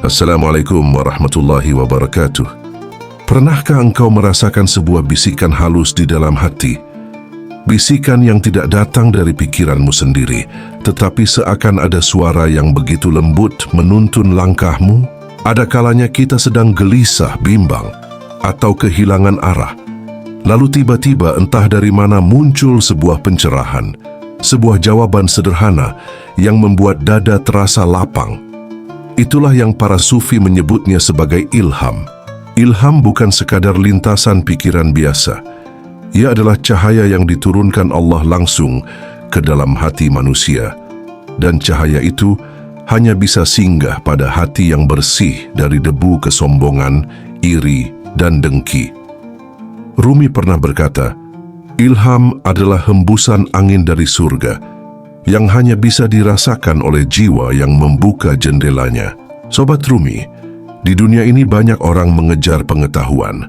Assalamualaikum warahmatullahi wabarakatuh. Pernahkah engkau merasakan sebuah bisikan halus di dalam hati? Bisikan yang tidak datang dari pikiranmu sendiri, tetapi seakan ada suara yang begitu lembut menuntun langkahmu. Ada kalanya kita sedang gelisah, bimbang, atau kehilangan arah. Lalu tiba-tiba entah dari mana muncul sebuah pencerahan, sebuah jawaban sederhana yang membuat dada terasa lapang. Itulah yang para sufi menyebutnya sebagai ilham. Ilham bukan sekadar lintasan pikiran biasa. Ia adalah cahaya yang diturunkan Allah langsung ke dalam hati manusia. Dan cahaya itu hanya bisa singgah pada hati yang bersih dari debu kesombongan, iri, dan dengki. Rumi pernah berkata, ilham adalah hembusan angin dari surga yang hanya bisa dirasakan oleh jiwa yang membuka jendelanya. Sobat Rumi, di dunia ini banyak orang mengejar pengetahuan.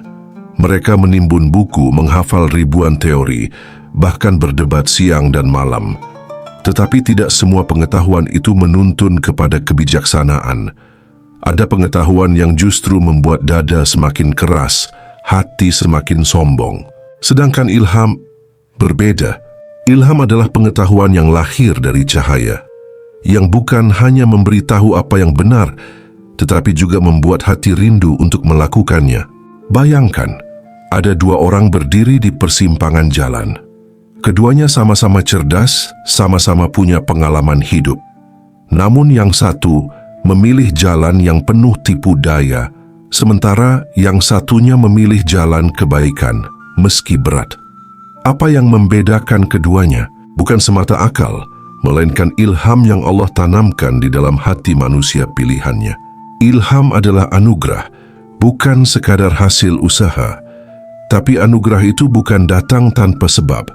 Mereka menimbun buku, menghafal ribuan teori, bahkan berdebat siang dan malam. Tetapi tidak semua pengetahuan itu menuntun kepada kebijaksanaan. Ada pengetahuan yang justru membuat dada semakin keras, hati semakin sombong. Sedangkan ilham berbeda. Ilham adalah pengetahuan yang lahir dari cahaya, yang bukan hanya memberitahu apa yang benar, tetapi juga membuat hati rindu untuk melakukannya. Bayangkan, ada dua orang berdiri di persimpangan jalan. Keduanya sama-sama cerdas, sama-sama punya pengalaman hidup. Namun yang satu memilih jalan yang penuh tipu daya, sementara yang satunya memilih jalan kebaikan, meski berat. Apa yang membedakan keduanya? Bukan semata akal, melainkan ilham yang Allah tanamkan di dalam hati manusia pilihannya. Ilham adalah anugerah, bukan sekadar hasil usaha. Tapi anugerah itu bukan datang tanpa sebab.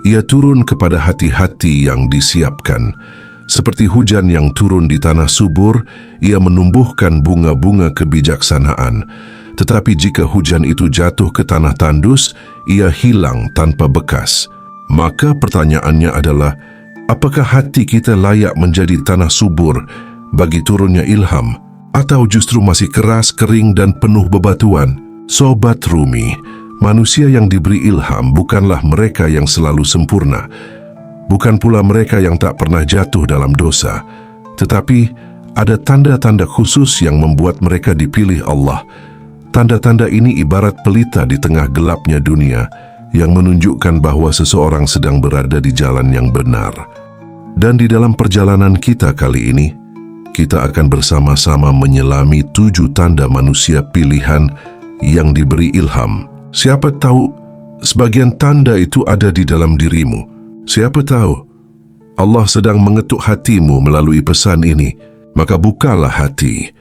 Ia turun kepada hati-hati yang disiapkan. Seperti hujan yang turun di tanah subur, ia menumbuhkan bunga-bunga kebijaksanaan. Tetapi jika hujan itu jatuh ke tanah tandus, ia hilang tanpa bekas. Maka pertanyaannya adalah, apakah hati kita layak menjadi tanah subur bagi turunnya ilham, atau justru masih keras, kering, dan penuh bebatuan? Sobat Rumi, manusia yang diberi ilham bukanlah mereka yang selalu sempurna, bukan pula mereka yang tak pernah jatuh dalam dosa, tetapi ada tanda-tanda khusus yang membuat mereka dipilih Allah. Tanda-tanda ini ibarat pelita di tengah gelapnya dunia yang menunjukkan bahwa seseorang sedang berada di jalan yang benar. Dan di dalam perjalanan kita kali ini, kita akan bersama-sama menyelami 7 tanda manusia pilihan yang diberi ilham. Siapa tahu sebagian tanda itu ada di dalam dirimu. Siapa tahu Allah sedang mengetuk hatimu melalui pesan ini. Maka bukalah hati.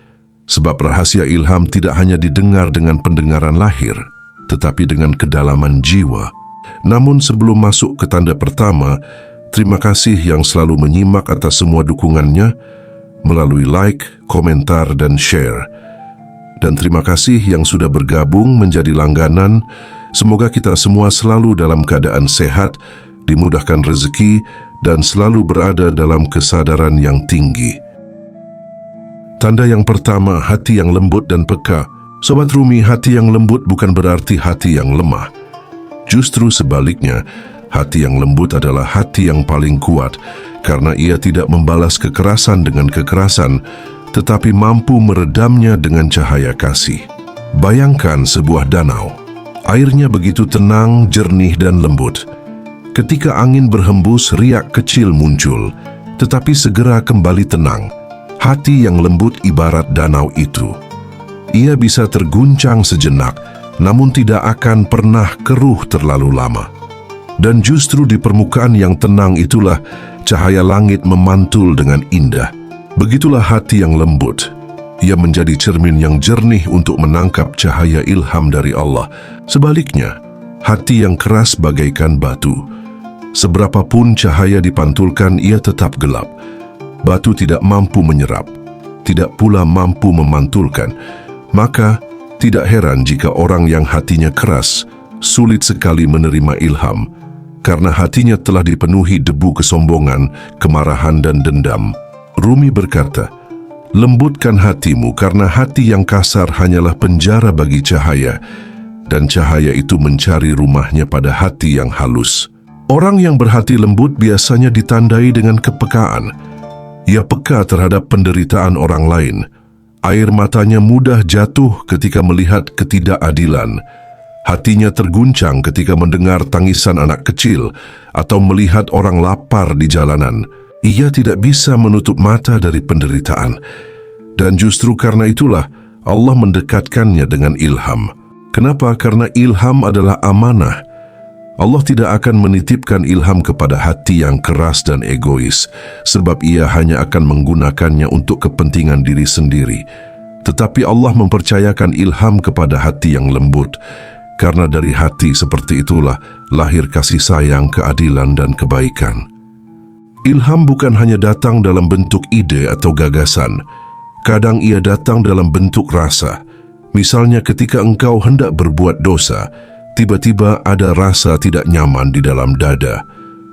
Sebab rahasia ilham tidak hanya didengar dengan pendengaran lahir, tetapi dengan kedalaman jiwa. Namun sebelum masuk ke tanda pertama, terima kasih yang selalu menyimak atas semua dukungannya melalui like, komentar, dan share. Dan terima kasih yang sudah bergabung menjadi langganan. Semoga kita semua selalu dalam keadaan sehat, dimudahkan rezeki, dan selalu berada dalam kesadaran yang tinggi. Tanda yang pertama, hati yang lembut dan peka. Sobat Rumi, hati yang lembut bukan berarti hati yang lemah. Justru sebaliknya, hati yang lembut adalah hati yang paling kuat karena ia tidak membalas kekerasan dengan kekerasan, tetapi mampu meredamnya dengan cahaya kasih. Bayangkan sebuah danau. Airnya begitu tenang, jernih, dan lembut. Ketika angin berhembus, riak kecil muncul, tetapi segera kembali tenang. Hati yang lembut ibarat danau itu. Ia bisa terguncang sejenak, namun tidak akan pernah keruh terlalu lama. Dan justru di permukaan yang tenang itulah cahaya langit memantul dengan indah. Begitulah hati yang lembut. Ia menjadi cermin yang jernih untuk menangkap cahaya ilham dari Allah. Sebaliknya, hati yang keras bagaikan batu. Seberapapun cahaya dipantulkan, ia tetap gelap. Batu tidak mampu menyerap, tidak pula mampu memantulkan. Maka, tidak heran jika orang yang hatinya keras sulit sekali menerima ilham, karena hatinya telah dipenuhi debu kesombongan, kemarahan, dan dendam. Rumi berkata, Lembutkan hatimu karena hati yang kasar hanyalah penjara bagi cahaya, dan cahaya itu mencari rumahnya pada hati yang halus. Orang yang berhati lembut biasanya ditandai dengan kepekaan. Ia peka terhadap penderitaan orang lain. Air matanya mudah jatuh ketika melihat ketidakadilan. Hatinya terguncang ketika mendengar tangisan anak kecil atau melihat orang lapar di jalanan. Ia tidak bisa menutup mata dari penderitaan. Dan justru karena itulah Allah mendekatkannya dengan ilham. Kenapa? Karena ilham adalah amanah. Allah tidak akan menitipkan ilham kepada hati yang keras dan egois, sebab ia hanya akan menggunakannya untuk kepentingan diri sendiri. Tetapi Allah mempercayakan ilham kepada hati yang lembut, karena dari hati seperti itulah lahir kasih sayang, keadilan, dan kebaikan. Ilham bukan hanya datang dalam bentuk ide atau gagasan. Kadang ia datang dalam bentuk rasa. Misalnya ketika engkau hendak berbuat dosa, tiba-tiba ada rasa tidak nyaman di dalam dada.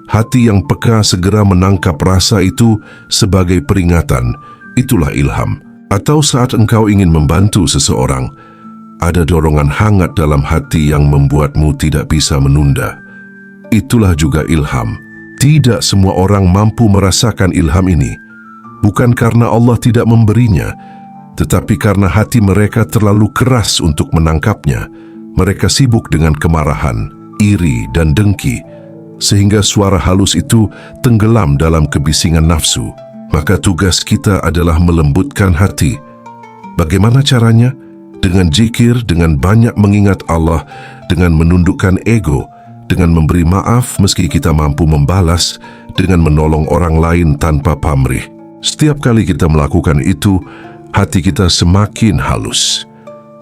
Hati yang peka segera menangkap rasa itu sebagai peringatan. Itulah ilham. Atau saat engkau ingin membantu seseorang, ada dorongan hangat dalam hati yang membuatmu tidak bisa menunda. Itulah juga ilham. Tidak semua orang mampu merasakan ilham ini. Bukan karena Allah tidak memberinya, tetapi karena hati mereka terlalu keras untuk menangkapnya. Mereka sibuk dengan kemarahan, iri, dan dengki, sehingga suara halus itu tenggelam dalam kebisingan nafsu. Maka tugas kita adalah melembutkan hati. Bagaimana caranya? Dengan zikir, dengan banyak mengingat Allah, dengan menundukkan ego, dengan memberi maaf meski kita mampu membalas, dengan menolong orang lain tanpa pamrih. Setiap kali kita melakukan itu, hati kita semakin halus.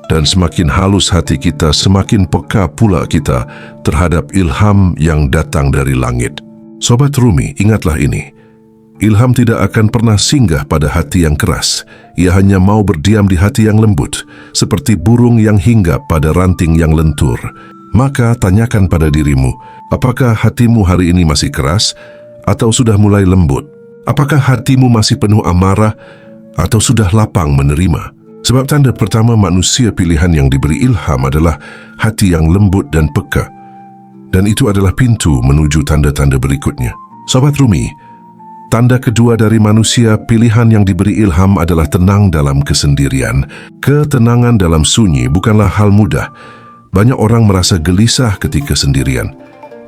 Dan semakin halus hati kita, semakin peka pula kita terhadap ilham yang datang dari langit. Sobat Rumi, ingatlah ini. Ilham tidak akan pernah singgah pada hati yang keras. Ia hanya mau berdiam di hati yang lembut, seperti burung yang hinggap pada ranting yang lentur. Maka tanyakan pada dirimu, apakah hatimu hari ini masih keras atau sudah mulai lembut? Apakah hatimu masih penuh amarah atau sudah lapang menerima? Sebab tanda pertama manusia pilihan yang diberi ilham adalah hati yang lembut dan peka. Dan itu adalah pintu menuju tanda-tanda berikutnya. Sobat Rumi, tanda kedua dari manusia pilihan yang diberi ilham adalah tenang dalam kesendirian. Ketenangan dalam sunyi bukanlah hal mudah. Banyak orang merasa gelisah ketika sendirian.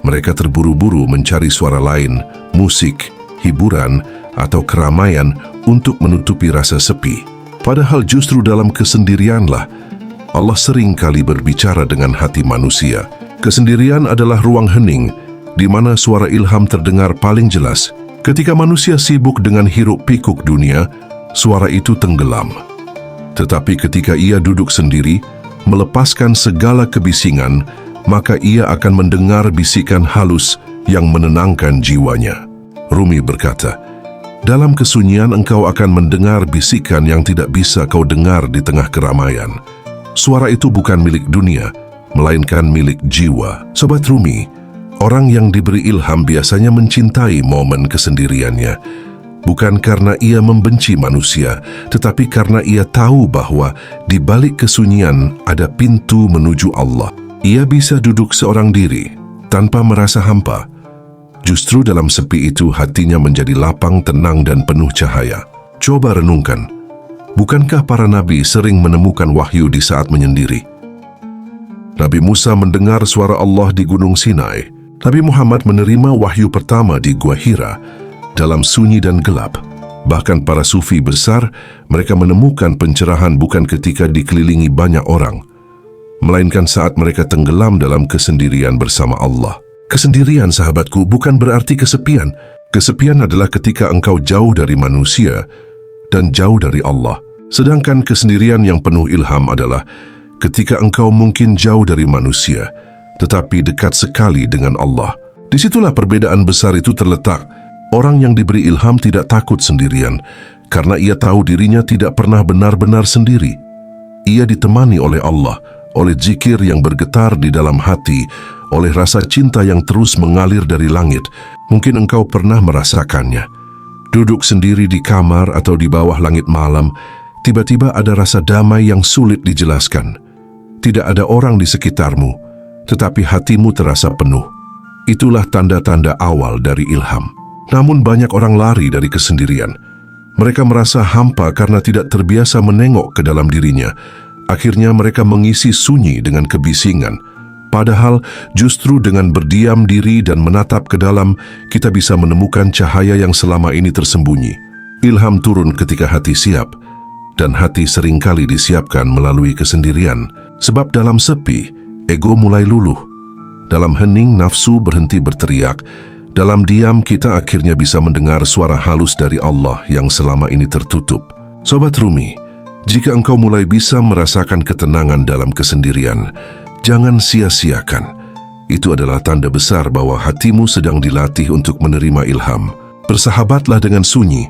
Mereka terburu-buru mencari suara lain, musik, hiburan, atau keramaian untuk menutupi rasa sepi. Padahal justru dalam kesendirianlah Allah sering kali berbicara dengan hati manusia. Kesendirian adalah ruang hening, di mana suara ilham terdengar paling jelas. Ketika manusia sibuk dengan hiruk-pikuk dunia, suara itu tenggelam. Tetapi ketika ia duduk sendiri, melepaskan segala kebisingan, maka ia akan mendengar bisikan halus yang menenangkan jiwanya. Rumi berkata, dalam kesunyian engkau akan mendengar bisikan yang tidak bisa kau dengar di tengah keramaian. Suara itu bukan milik dunia, melainkan milik jiwa. Sobat Rumi, orang yang diberi ilham biasanya mencintai momen kesendiriannya, bukan karena ia membenci manusia, tetapi karena ia tahu bahwa di balik kesunyian ada pintu menuju Allah. Ia bisa duduk seorang diri, tanpa merasa hampa. Justru dalam sepi itu hatinya menjadi lapang, tenang, dan penuh cahaya. Coba renungkan, bukankah para nabi sering menemukan wahyu di saat menyendiri? Nabi Musa mendengar suara Allah di Gunung Sinai. Nabi Muhammad menerima wahyu pertama di Gua Hira, dalam sunyi dan gelap. Bahkan para sufi besar, mereka menemukan pencerahan bukan ketika dikelilingi banyak orang, melainkan saat mereka tenggelam dalam kesendirian bersama Allah. Kesendirian, sahabatku, bukan berarti kesepian. Kesepian adalah ketika engkau jauh dari manusia dan jauh dari Allah. Sedangkan kesendirian yang penuh ilham adalah ketika engkau mungkin jauh dari manusia, tetapi dekat sekali dengan Allah. Disitulah perbedaan besar itu terletak. Orang yang diberi ilham tidak takut sendirian, karena ia tahu dirinya tidak pernah benar-benar sendiri. Ia ditemani oleh Allah, oleh zikir yang bergetar di dalam hati, oleh rasa cinta yang terus mengalir dari langit. Mungkin engkau pernah merasakannya. Duduk sendiri di kamar atau di bawah langit malam, tiba-tiba ada rasa damai yang sulit dijelaskan. Tidak ada orang di sekitarmu, tetapi hatimu terasa penuh. Itulah tanda-tanda awal dari ilham. Namun banyak orang lari dari kesendirian. Mereka merasa hampa karena tidak terbiasa menengok ke dalam dirinya. Akhirnya mereka mengisi sunyi dengan kebisingan. Padahal justru dengan berdiam diri dan menatap ke dalam, kita bisa menemukan cahaya yang selama ini tersembunyi. Ilham turun ketika hati siap, dan hati seringkali disiapkan melalui kesendirian. Sebab dalam sepi, ego mulai luluh. Dalam hening, nafsu berhenti berteriak. Dalam diam, kita akhirnya bisa mendengar suara halus dari Allah yang selama ini tertutup. Sobat Rumi, jika engkau mulai bisa merasakan ketenangan dalam kesendirian, jangan sia-siakan. Itu adalah tanda besar bahwa hatimu sedang dilatih untuk menerima ilham. Bersahabatlah dengan sunyi.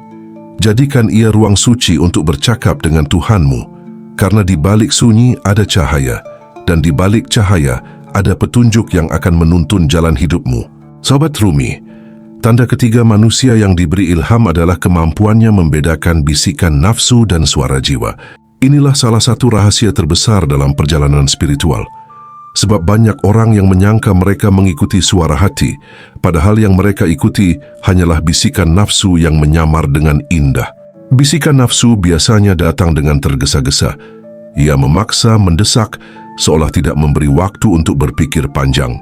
Jadikan ia ruang suci untuk bercakap dengan Tuhanmu. Karena di balik sunyi ada cahaya, dan di balik cahaya ada petunjuk yang akan menuntun jalan hidupmu. Sobat Rumi, tanda ketiga manusia yang diberi ilham adalah kemampuannya membedakan bisikan nafsu dan suara jiwa. Inilah salah satu rahasia terbesar dalam perjalanan spiritual. Sebab banyak orang yang menyangka mereka mengikuti suara hati, padahal yang mereka ikuti hanyalah bisikan nafsu yang menyamar dengan indah. Bisikan nafsu biasanya datang dengan tergesa-gesa. Ia memaksa, mendesak, seolah tidak memberi waktu untuk berpikir panjang.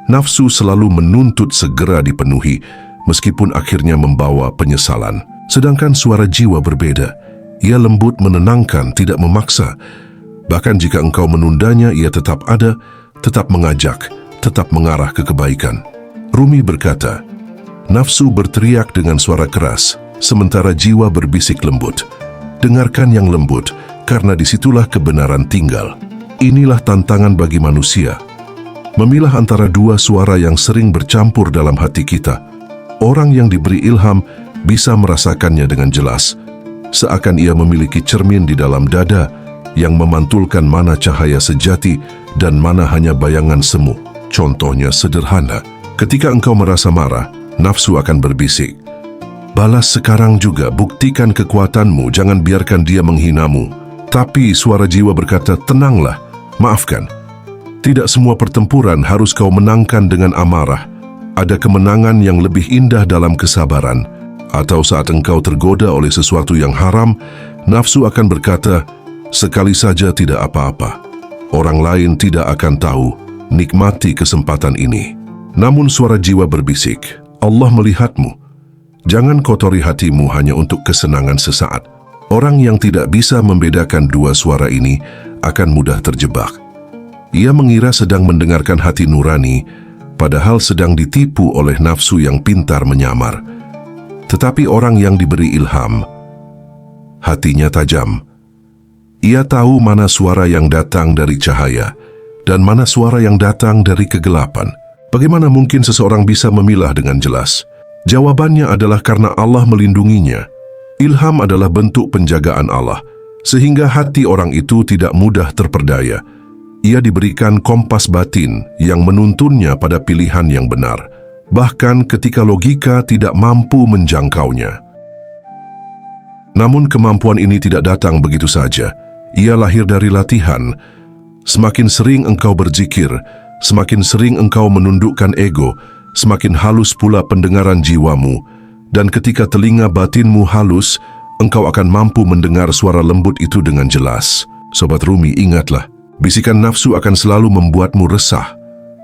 Nafsu selalu menuntut segera dipenuhi, meskipun akhirnya membawa penyesalan. Sedangkan suara jiwa berbeda. Ia lembut, menenangkan, tidak memaksa. Bahkan jika engkau menundanya, ia tetap ada, tetap mengajak, tetap mengarah ke kebaikan. Rumi berkata, nafsu berteriak dengan suara keras, sementara jiwa berbisik lembut. Dengarkan yang lembut, karena disitulah kebenaran tinggal. Inilah tantangan bagi manusia. Memilah antara dua suara yang sering bercampur dalam hati kita. Orang yang diberi ilham bisa merasakannya dengan jelas, seakan ia memiliki cermin di dalam dada yang memantulkan mana cahaya sejati dan mana hanya bayangan semu. Contohnya sederhana, ketika engkau merasa marah, nafsu akan berbisik, balas sekarang juga, buktikan kekuatanmu, jangan biarkan dia menghinamu. Tapi suara jiwa berkata, tenanglah, maafkan. Tidak semua pertempuran harus kau menangkan dengan amarah. Ada kemenangan yang lebih indah dalam kesabaran. Atau saat engkau tergoda oleh sesuatu yang haram, nafsu akan berkata, sekali saja tidak apa-apa. Orang lain tidak akan tahu, nikmati kesempatan ini. Namun suara jiwa berbisik, Allah melihatmu. Jangan kotori hatimu hanya untuk kesenangan sesaat. Orang yang tidak bisa membedakan dua suara ini akan mudah terjebak. Ia mengira sedang mendengarkan hati nurani, padahal sedang ditipu oleh nafsu yang pintar menyamar. Tetapi orang yang diberi ilham, hatinya tajam. Ia tahu mana suara yang datang dari cahaya dan mana suara yang datang dari kegelapan. Bagaimana mungkin seseorang bisa memilah dengan jelas? Jawabannya adalah karena Allah melindunginya. Ilham adalah bentuk penjagaan Allah, sehingga hati orang itu tidak mudah terperdaya. Ia diberikan kompas batin yang menuntunnya pada pilihan yang benar, bahkan ketika logika tidak mampu menjangkaunya. Namun kemampuan ini tidak datang begitu saja. Ia lahir dari latihan. Semakin sering engkau berzikir, semakin sering engkau menundukkan ego, semakin halus pula pendengaran jiwamu. Dan ketika telinga batinmu halus, engkau akan mampu mendengar suara lembut itu dengan jelas. Sobat Rumi, ingatlah, bisikan nafsu akan selalu membuatmu resah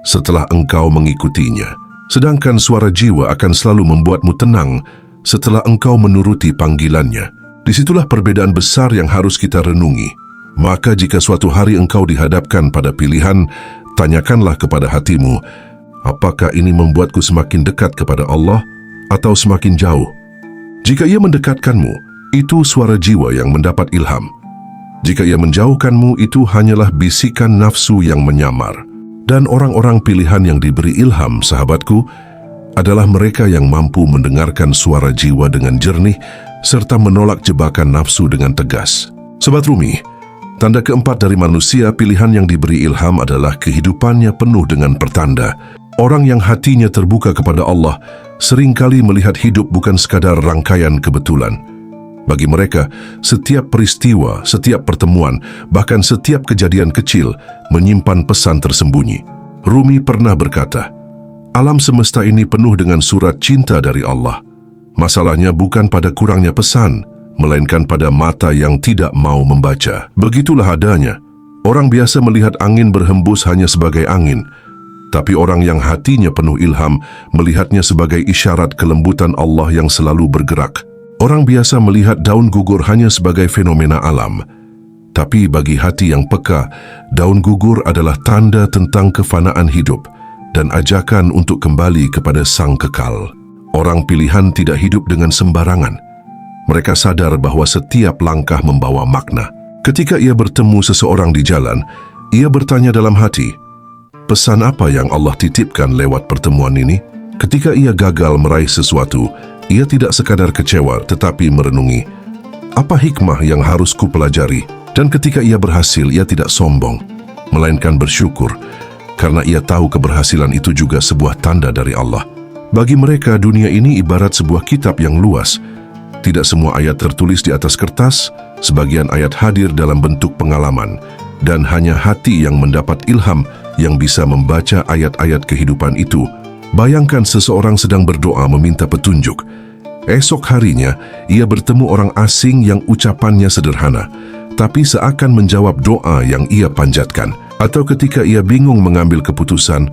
setelah engkau mengikutinya. Sedangkan suara jiwa akan selalu membuatmu tenang setelah engkau menuruti panggilannya. Disitulah perbedaan besar yang harus kita renungi. Maka jika suatu hari engkau dihadapkan pada pilihan, tanyakanlah kepada hatimu, apakah ini membuatku semakin dekat kepada Allah atau semakin jauh? Jika ia mendekatkanmu, itu suara jiwa yang mendapat ilham. Jika ia menjauhkanmu, itu hanyalah bisikan nafsu yang menyamar. Dan orang-orang pilihan yang diberi ilham, sahabatku, adalah mereka yang mampu mendengarkan suara jiwa dengan jernih serta menolak jebakan nafsu dengan tegas. Sobat Rumi, tanda keempat dari manusia pilihan yang diberi ilham adalah kehidupannya penuh dengan pertanda. Orang yang hatinya terbuka kepada Allah seringkali melihat hidup bukan sekadar rangkaian kebetulan. Bagi mereka, setiap peristiwa, setiap pertemuan, bahkan setiap kejadian kecil menyimpan pesan tersembunyi. Rumi pernah berkata, "Alam semesta ini penuh dengan surat cinta dari Allah. Masalahnya bukan pada kurangnya pesan, melainkan pada mata yang tidak mau membaca." Begitulah adanya. Orang biasa melihat angin berhembus hanya sebagai angin, tapi orang yang hatinya penuh ilham melihatnya sebagai isyarat kelembutan Allah yang selalu bergerak. Orang biasa melihat daun gugur hanya sebagai fenomena alam, tapi bagi hati yang peka, daun gugur adalah tanda tentang kefanaan hidup dan ajakan untuk kembali kepada Sang Kekal. Orang pilihan tidak hidup dengan sembarangan. Mereka sadar bahwa setiap langkah membawa makna. Ketika ia bertemu seseorang di jalan, ia bertanya dalam hati, pesan apa yang Allah titipkan lewat pertemuan ini? Ketika ia gagal meraih sesuatu, ia tidak sekadar kecewa tetapi merenungi, apa hikmah yang harus kupelajari? Dan ketika ia berhasil, ia tidak sombong, melainkan bersyukur, karena ia tahu keberhasilan itu juga sebuah tanda dari Allah. Bagi mereka, dunia ini ibarat sebuah kitab yang luas. Tidak semua ayat tertulis di atas kertas, sebagian ayat hadir dalam bentuk pengalaman, dan hanya hati yang mendapat ilham yang bisa membaca ayat-ayat kehidupan itu. Bayangkan seseorang sedang berdoa meminta petunjuk. Esok harinya, ia bertemu orang asing yang ucapannya sederhana, tapi seakan menjawab doa yang ia panjatkan. Atau ketika ia bingung mengambil keputusan,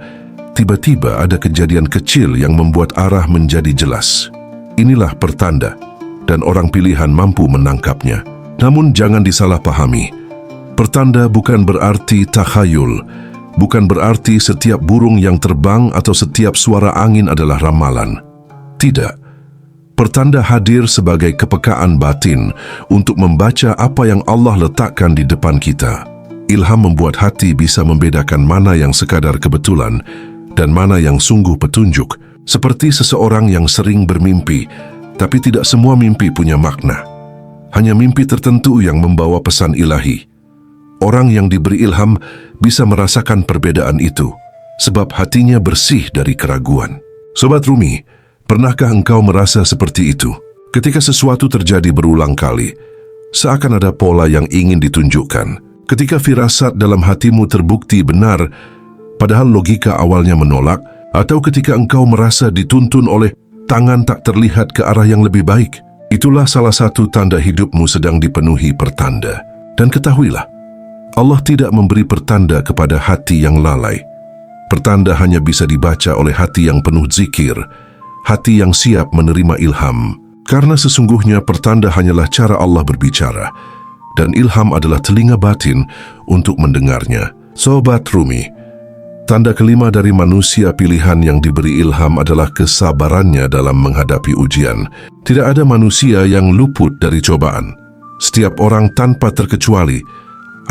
tiba-tiba ada kejadian kecil yang membuat arah menjadi jelas. Inilah pertanda, dan orang pilihan mampu menangkapnya. Namun jangan disalahpahami. Pertanda bukan berarti takhayul, bukan berarti setiap burung yang terbang atau setiap suara angin adalah ramalan. Tidak. Pertanda hadir sebagai kepekaan batin untuk membaca apa yang Allah letakkan di depan kita. Ilham membuat hati bisa membedakan mana yang sekadar kebetulan dan mana yang sungguh petunjuk. Seperti seseorang yang sering bermimpi, tapi tidak semua mimpi punya makna. Hanya mimpi tertentu yang membawa pesan ilahi. Orang yang diberi ilham bisa merasakan perbedaan itu, sebab hatinya bersih dari keraguan. Sobat Rumi, pernahkah engkau merasa seperti itu? Ketika sesuatu terjadi berulang kali, seakan ada pola yang ingin ditunjukkan. Ketika firasat dalam hatimu terbukti benar, padahal logika awalnya menolak, atau ketika engkau merasa dituntun oleh tangan tak terlihat ke arah yang lebih baik, itulah salah satu tanda hidupmu sedang dipenuhi pertanda. Dan ketahuilah, Allah tidak memberi pertanda kepada hati yang lalai. Pertanda hanya bisa dibaca oleh hati yang penuh zikir, hati yang siap menerima ilham. Karena sesungguhnya pertanda hanyalah cara Allah berbicara, dan ilham adalah telinga batin untuk mendengarnya. Sobat Rumi, tanda kelima dari manusia pilihan yang diberi ilham adalah kesabarannya dalam menghadapi ujian. Tidak ada manusia yang luput dari cobaan. Setiap orang tanpa terkecuali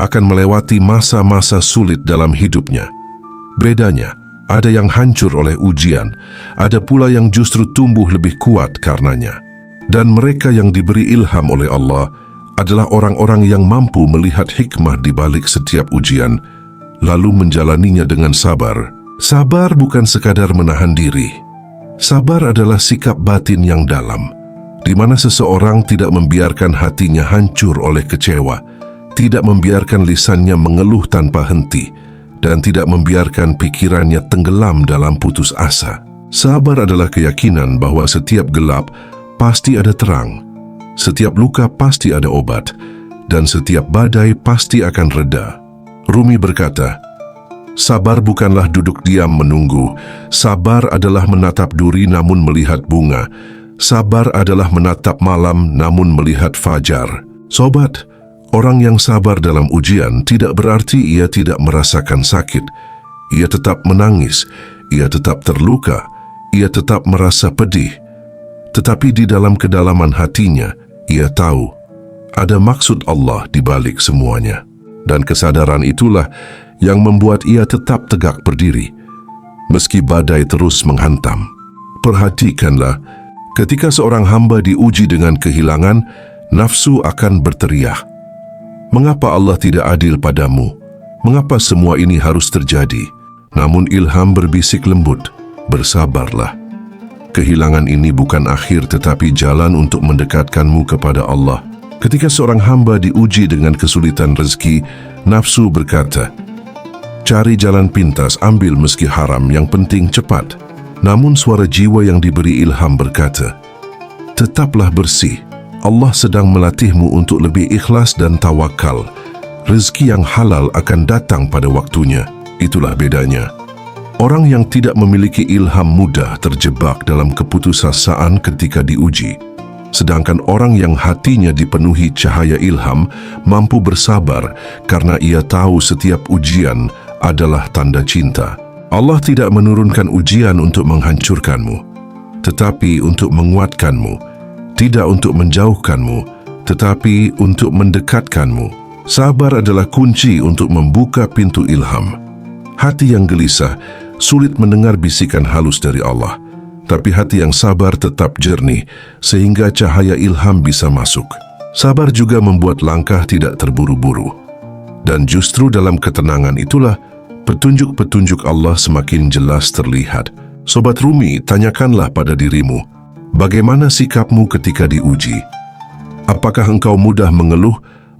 akan melewati masa-masa sulit dalam hidupnya. Bedanya, ada yang hancur oleh ujian, ada pula yang justru tumbuh lebih kuat karenanya. Dan mereka yang diberi ilham oleh Allah adalah orang-orang yang mampu melihat hikmah di balik setiap ujian, lalu menjalaninya dengan sabar. Sabar bukan sekadar menahan diri. Sabar adalah sikap batin yang dalam, di mana seseorang tidak membiarkan hatinya hancur oleh kecewa, tidak membiarkan lisannya mengeluh tanpa henti, dan tidak membiarkan pikirannya tenggelam dalam putus asa. Sabar adalah keyakinan bahwa setiap gelap pasti ada terang, setiap luka pasti ada obat, dan setiap badai pasti akan reda. Rumi berkata, sabar bukanlah duduk diam menunggu, sabar adalah menatap duri namun melihat bunga, sabar adalah menatap malam namun melihat fajar. Sobat, orang yang sabar dalam ujian tidak berarti ia tidak merasakan sakit. Ia tetap menangis, ia tetap terluka, ia tetap merasa pedih. Tetapi di dalam kedalaman hatinya, ia tahu ada maksud Allah di balik semuanya. Dan kesadaran itulah yang membuat ia tetap tegak berdiri, meski badai terus menghantam. Perhatikanlah, ketika seorang hamba diuji dengan kehilangan, nafsu akan berteriak, mengapa Allah tidak adil padamu? Mengapa semua ini harus terjadi? Namun ilham berbisik lembut, bersabarlah. Kehilangan ini bukan akhir tetapi jalan untuk mendekatkanmu kepada Allah. Ketika seorang hamba diuji dengan kesulitan rezeki, nafsu berkata, "Cari jalan pintas, ambil meski haram, yang penting cepat." Namun suara jiwa yang diberi ilham berkata, "Tetaplah bersih. Allah sedang melatihmu untuk lebih ikhlas dan tawakal. Rezeki yang halal akan datang pada waktunya." Itulah bedanya. Orang yang tidak memiliki ilham mudah terjebak dalam keputusasaan ketika diuji. Sedangkan orang yang hatinya dipenuhi cahaya ilham mampu bersabar karena ia tahu setiap ujian adalah tanda cinta. Allah tidak menurunkan ujian untuk menghancurkanmu, tetapi untuk menguatkanmu. Tidak untuk menjauhkanmu, tetapi untuk mendekatkanmu. Sabar adalah kunci untuk membuka pintu ilham. Hati yang gelisah sulit mendengar bisikan halus dari Allah, tapi hati yang sabar tetap jernih sehingga cahaya ilham bisa masuk. Sabar juga membuat langkah tidak terburu-buru. Dan justru dalam ketenangan itulah petunjuk-petunjuk Allah semakin jelas terlihat. Sobat Rumi, tanyakanlah pada dirimu, bagaimana sikapmu ketika diuji? Apakah engkau mudah mengeluh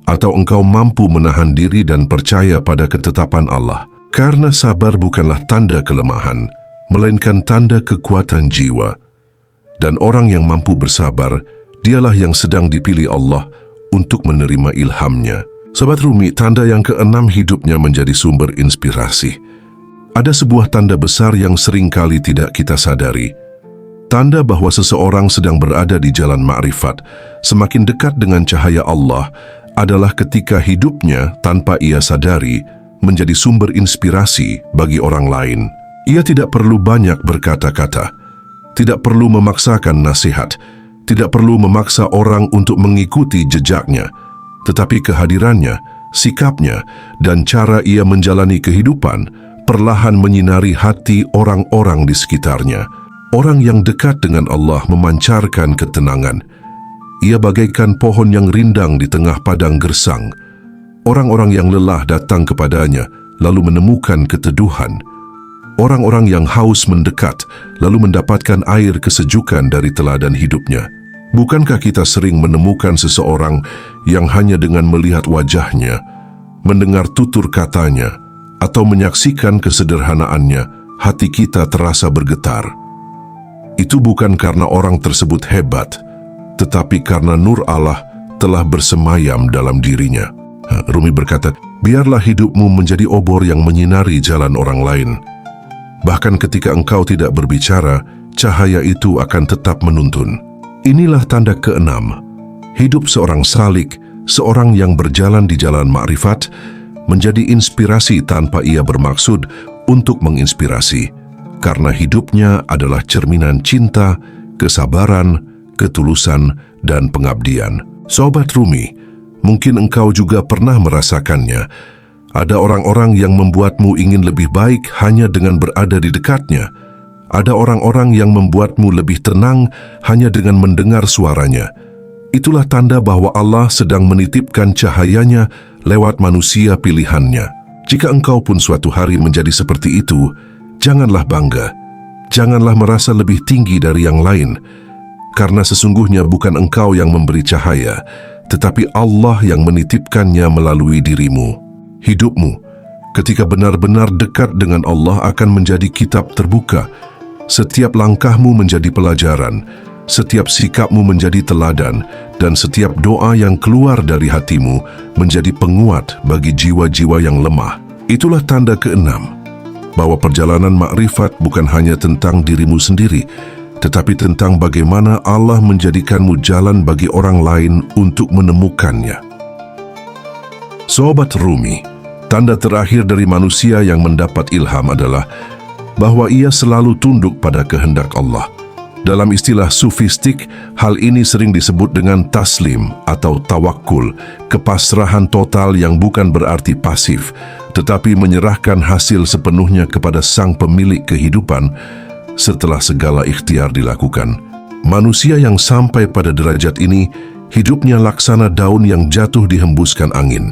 atau engkau mampu menahan diri dan percaya pada ketetapan Allah? Karena sabar bukanlah tanda kelemahan, melainkan tanda kekuatan jiwa. Dan orang yang mampu bersabar, dialah yang sedang dipilih Allah untuk menerima ilhamnya. Sobat Rumi, tanda yang keenam hidupnya menjadi sumber inspirasi. Ada sebuah tanda besar yang seringkali tidak kita sadari. Tanda bahwa seseorang sedang berada di jalan ma'rifat, semakin dekat dengan cahaya Allah, adalah ketika hidupnya tanpa ia sadari menjadi sumber inspirasi bagi orang lain. Ia tidak perlu banyak berkata-kata, tidak perlu memaksakan nasihat, tidak perlu memaksa orang untuk mengikuti jejaknya, tetapi kehadirannya, sikapnya, dan cara ia menjalani kehidupan perlahan menyinari hati orang-orang di sekitarnya. Orang yang dekat dengan Allah memancarkan ketenangan. Ia bagaikan pohon yang rindang di tengah padang gersang. Orang-orang yang lelah datang kepadanya, lalu menemukan keteduhan. Orang-orang yang haus mendekat, lalu mendapatkan air kesejukan dari teladan hidupnya. Bukankah kita sering menemukan seseorang yang hanya dengan melihat wajahnya, mendengar tutur katanya, atau menyaksikan kesederhanaannya, hati kita terasa bergetar? Itu bukan karena orang tersebut hebat, tetapi karena nur Allah telah bersemayam dalam dirinya. Rumi berkata, biarlah hidupmu menjadi obor yang menyinari jalan orang lain. Bahkan ketika engkau tidak berbicara, cahaya itu akan tetap menuntun. Inilah tanda keenam. Hidup seorang salik, seorang yang berjalan di jalan ma'rifat, menjadi inspirasi tanpa ia bermaksud untuk menginspirasi. Karena hidupnya adalah cerminan cinta, kesabaran, ketulusan, dan pengabdian. Sobat Rumi, mungkin engkau juga pernah merasakannya. Ada orang-orang yang membuatmu ingin lebih baik hanya dengan berada di dekatnya. Ada orang-orang yang membuatmu lebih tenang hanya dengan mendengar suaranya. Itulah tanda bahwa Allah sedang menitipkan cahayanya lewat manusia pilihannya. Jika engkau pun suatu hari menjadi seperti itu, janganlah bangga. Janganlah merasa lebih tinggi dari yang lain. Karena sesungguhnya bukan engkau yang memberi cahaya, tetapi Allah yang menitipkannya melalui dirimu. Hidupmu, ketika benar-benar dekat dengan Allah, akan menjadi kitab terbuka. Setiap langkahmu menjadi pelajaran, setiap sikapmu menjadi teladan, dan setiap doa yang keluar dari hatimu menjadi penguat bagi jiwa-jiwa yang lemah. Itulah tanda keenam, bahwa perjalanan makrifat bukan hanya tentang dirimu sendiri, tetapi tentang bagaimana Allah menjadikanmu jalan bagi orang lain untuk menemukannya. Sobat Rumi, tanda terakhir dari manusia yang mendapat ilham adalah bahwa ia selalu tunduk pada kehendak Allah. Dalam istilah sufistik, hal ini sering disebut dengan taslim atau tawakul, kepasrahan total yang bukan berarti pasif, tetapi menyerahkan hasil sepenuhnya kepada sang pemilik kehidupan setelah segala ikhtiar dilakukan. Manusia yang sampai pada derajat ini, hidupnya laksana daun yang jatuh dihembuskan angin.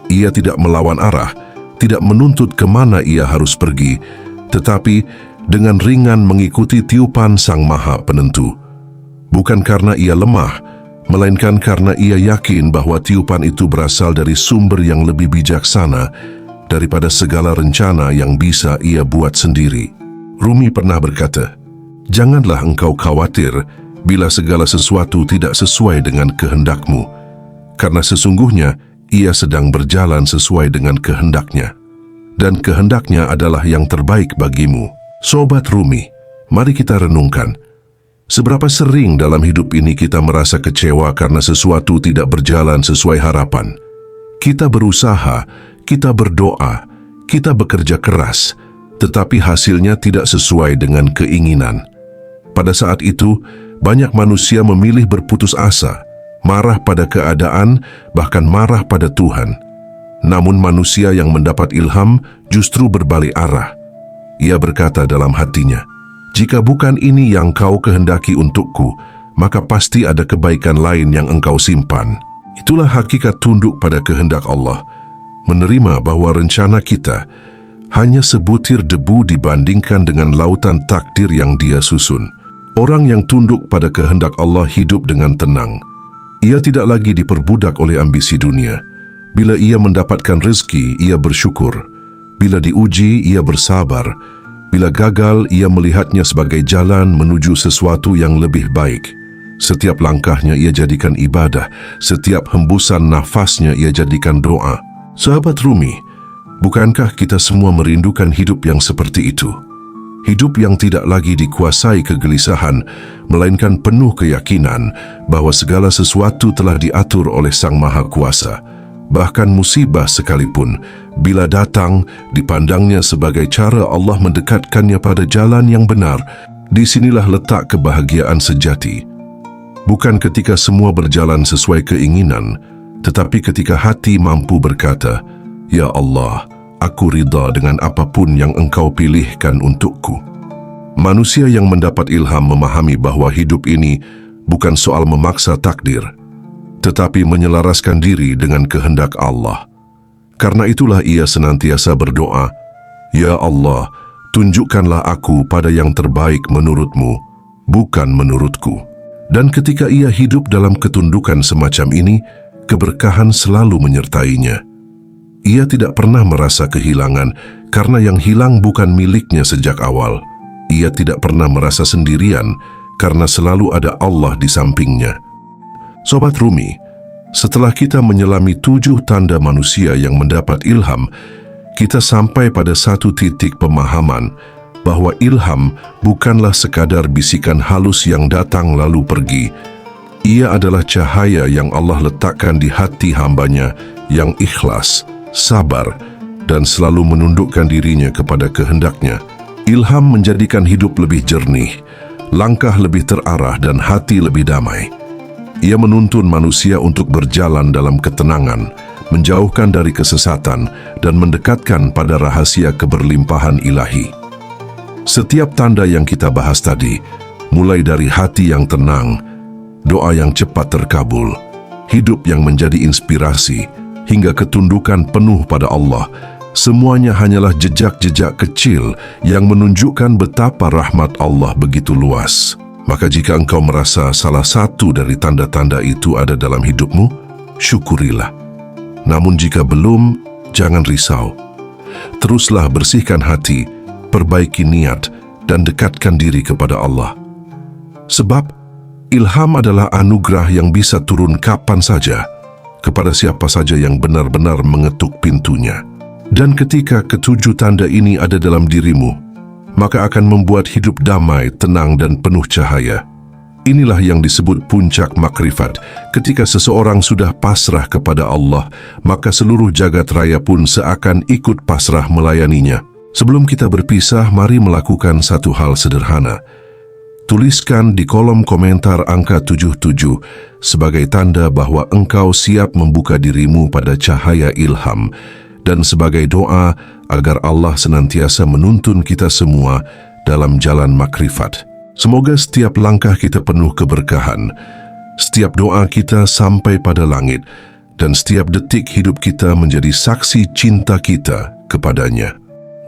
Ia tidak melawan arah, tidak menuntut kemana ia harus pergi, tetapi dengan ringan mengikuti tiupan Sang Maha Penentu. Bukan karena ia lemah, melainkan karena ia yakin bahwa tiupan itu berasal dari sumber yang lebih bijaksana daripada segala rencana yang bisa ia buat sendiri. Rumi pernah berkata, "Janganlah engkau khawatir bila segala sesuatu tidak sesuai dengan kehendakmu, karena sesungguhnya ia sedang berjalan sesuai dengan kehendaknya, dan kehendaknya adalah yang terbaik bagimu." Sobat Rumi, mari kita renungkan. Seberapa sering dalam hidup ini kita merasa kecewa karena sesuatu tidak berjalan sesuai harapan? Kita berusaha, kita berdoa, kita bekerja keras, tetapi hasilnya tidak sesuai dengan keinginan. Pada saat itu, banyak manusia memilih berputus asa, marah pada keadaan, bahkan marah pada Tuhan. Namun manusia yang mendapat ilham justru berbalik arah. Ia berkata dalam hatinya, "Jika bukan ini yang kau kehendaki untukku, maka pasti ada kebaikan lain yang engkau simpan." Itulah hakikat tunduk pada kehendak Allah, menerima bahwa rencana kita hanya sebutir debu dibandingkan dengan lautan takdir yang Dia susun. Orang yang tunduk pada kehendak Allah hidup dengan tenang. Ia tidak lagi diperbudak oleh ambisi dunia. Bila ia mendapatkan rezeki, ia bersyukur. Bila diuji, ia bersabar. Bila gagal, ia melihatnya sebagai jalan menuju sesuatu yang lebih baik. Setiap langkahnya ia jadikan ibadah, setiap hembusan nafasnya ia jadikan doa. Sahabat Rumi, bukankah kita semua merindukan hidup yang seperti itu? Hidup yang tidak lagi dikuasai kegelisahan, melainkan penuh keyakinan bahwa segala sesuatu telah diatur oleh Sang Maha Kuasa. Bahkan musibah sekalipun, bila datang, dipandangnya sebagai cara Allah mendekatkannya pada jalan yang benar. Disinilah letak kebahagiaan sejati. Bukan ketika semua berjalan sesuai keinginan, tetapi ketika hati mampu berkata, "Ya Allah, aku ridha dengan apapun yang Engkau pilihkan untukku." Manusia yang mendapat ilham memahami bahwa hidup ini bukan soal memaksa takdir, tetapi menyelaraskan diri dengan kehendak Allah. Karena itulah ia senantiasa berdoa, "Ya Allah, tunjukkanlah aku pada yang terbaik menurut-Mu, bukan menurutku." Dan ketika ia hidup dalam ketundukan semacam ini, keberkahan selalu menyertainya. Ia tidak pernah merasa kehilangan karena yang hilang bukan miliknya sejak awal. Ia tidak pernah merasa sendirian karena selalu ada Allah di sampingnya. Sobat Rumi, setelah kita menyelami 7 tanda manusia yang mendapat ilham, kita sampai pada satu titik pemahaman bahwa ilham bukanlah sekadar bisikan halus yang datang lalu pergi. Ia adalah cahaya yang Allah letakkan di hati hambanya yang ikhlas, sabar, dan selalu menundukkan dirinya kepada kehendaknya. Ilham menjadikan hidup lebih jernih, langkah lebih terarah, dan hati lebih damai. Ia menuntun manusia untuk berjalan dalam ketenangan, menjauhkan dari kesesatan, dan mendekatkan pada rahasia keberlimpahan ilahi. Setiap tanda yang kita bahas tadi, mulai dari hati yang tenang, doa yang cepat terkabul, hidup yang menjadi inspirasi, hingga ketundukan penuh pada Allah, semuanya hanyalah jejak-jejak kecil yang menunjukkan betapa rahmat Allah begitu luas. Maka jika engkau merasa salah satu dari tanda-tanda itu ada dalam hidupmu, syukurilah. Namun jika belum, jangan risau. Teruslah bersihkan hati, perbaiki niat, dan dekatkan diri kepada Allah. Sebab ilham adalah anugerah yang bisa turun kapan saja, kepada siapa saja yang benar-benar mengetuk pintunya. Dan ketika 7 tanda ini ada dalam dirimu, maka akan membuat hidup damai, tenang, dan penuh cahaya. Inilah yang disebut puncak makrifat. Ketika seseorang sudah pasrah kepada Allah, maka seluruh jagat raya pun seakan ikut pasrah melayaninya. Sebelum kita berpisah, mari melakukan satu hal sederhana. Tuliskan di kolom komentar angka 77 sebagai tanda bahwa engkau siap membuka dirimu pada cahaya ilham, dan sebagai doa agar Allah senantiasa menuntun kita semua dalam jalan makrifat. Semoga setiap langkah kita penuh keberkahan, setiap doa kita sampai pada langit, dan setiap detik hidup kita menjadi saksi cinta kita kepadanya.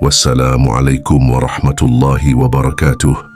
Wassalamualaikum warahmatullahi wabarakatuh.